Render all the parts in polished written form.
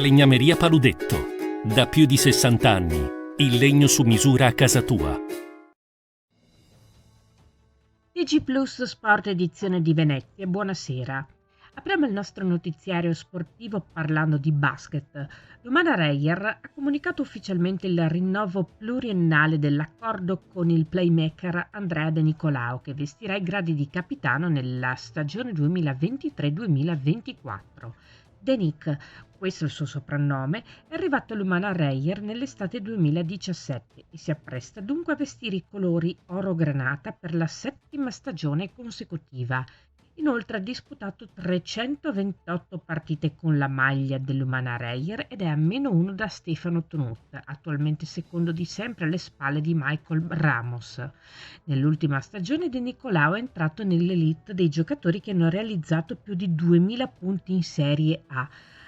Falegnameria Paludetto. Da più di 60 anni, il legno su misura a casa tua. TG Plus Sport edizione di Venezia, buonasera. Apriamo il nostro notiziario sportivo parlando di basket. Lumana Reyer ha comunicato ufficialmente il rinnovo pluriennale dell'accordo con il playmaker Andrea De Nicolao, che vestirà i gradi di capitano nella stagione 2023-2024. De Nick, questo è il suo soprannome, è arrivato a Lumana Reyer nell'estate 2017 e si appresta dunque a vestire i colori oro-granata per la 7ª stagione consecutiva. Inoltre ha disputato 328 partite con la maglia dell'Umana Reyer ed è a -1 da Stefano Tonut, attualmente secondo di sempre alle spalle di Michael Ramos. Nell'ultima stagione De Nicolao è entrato nell'elite dei giocatori che hanno realizzato più di 2000 punti in Serie A,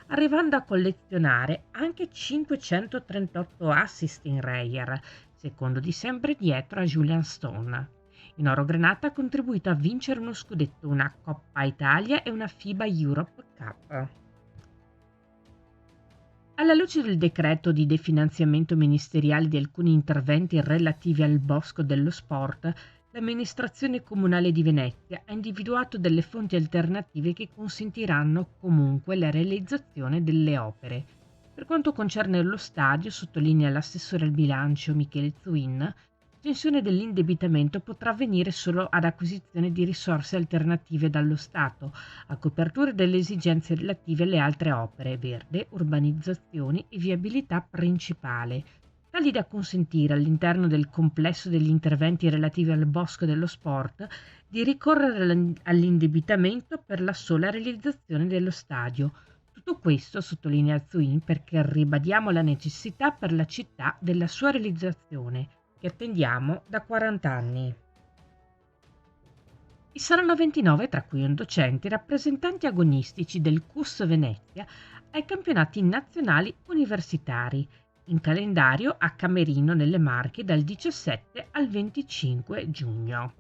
arrivando a collezionare anche 538 assist in Reyer, secondo di sempre dietro a Julian Stone. In oro granata ha contribuito a vincere uno scudetto, una Coppa Italia e una FIBA Europe Cup. Alla luce del decreto di definanziamento ministeriale di alcuni interventi relativi al bosco dello sport, l'amministrazione comunale di Venezia ha individuato delle fonti alternative che consentiranno comunque la realizzazione delle opere. Per quanto concerne lo stadio, sottolinea l'assessore al bilancio Michele Zuin, l'estensione dell'indebitamento potrà avvenire solo ad acquisizione di risorse alternative dallo Stato, a copertura delle esigenze relative alle altre opere, verde, urbanizzazioni e viabilità principale, tali da consentire all'interno del complesso degli interventi relativi al bosco dello sport di ricorrere all'indebitamento per la sola realizzazione dello stadio. Tutto questo, sottolinea Zuin, perché ribadiamo la necessità per la città della sua realizzazione, che attendiamo da 40 anni. E saranno 29, tra cui un docente, rappresentanti agonistici del CUS Venezia ai campionati nazionali universitari, in calendario a Camerino nelle Marche dal 17 al 25 giugno.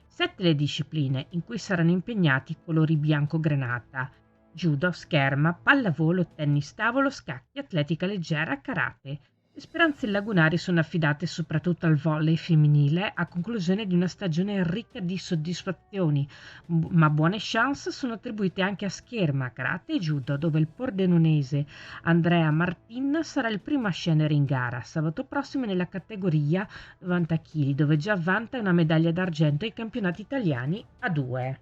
7 le discipline in cui saranno impegnati i colori bianco-granata: judo, scherma, pallavolo, tennis tavolo, scacchi, atletica leggera, karate. Le speranze lagunari sono affidate soprattutto al volley femminile a conclusione di una stagione ricca di soddisfazioni, ma buone chance sono attribuite anche a scherma, karate e judo, dove il pordenonese Andrea Martin sarà il primo a scendere in gara sabato prossimo nella categoria 90 kg, dove già vanta una medaglia d'argento ai campionati italiani a 2.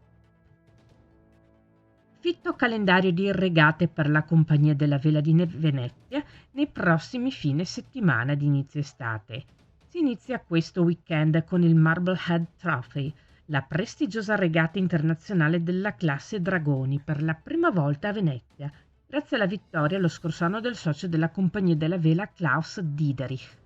Fitto calendario di regate per la Compagnia della Vela di Venezia nei prossimi fine settimana di inizio estate. Si inizia questo weekend con il Marblehead Trophy, la prestigiosa regata internazionale della classe Dragoni, per la prima volta a Venezia, grazie alla vittoria lo scorso anno del socio della Compagnia della Vela Klaus Diederich.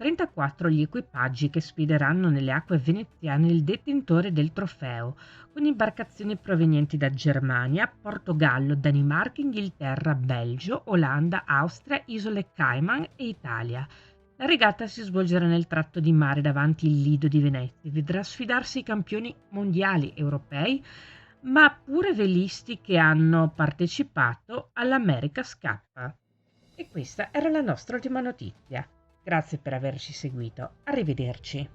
34 gli equipaggi che sfideranno nelle acque veneziane il detentore del trofeo, con imbarcazioni provenienti da Germania, Portogallo, Danimarca, Inghilterra, Belgio, Olanda, Austria, Isole Cayman e Italia. La regata si svolgerà nel tratto di mare davanti il Lido di Venezia e vedrà sfidarsi i campioni mondiali europei, ma pure velisti che hanno partecipato all'America's Cup. E questa era la nostra ultima notizia. Grazie per averci seguito. Arrivederci.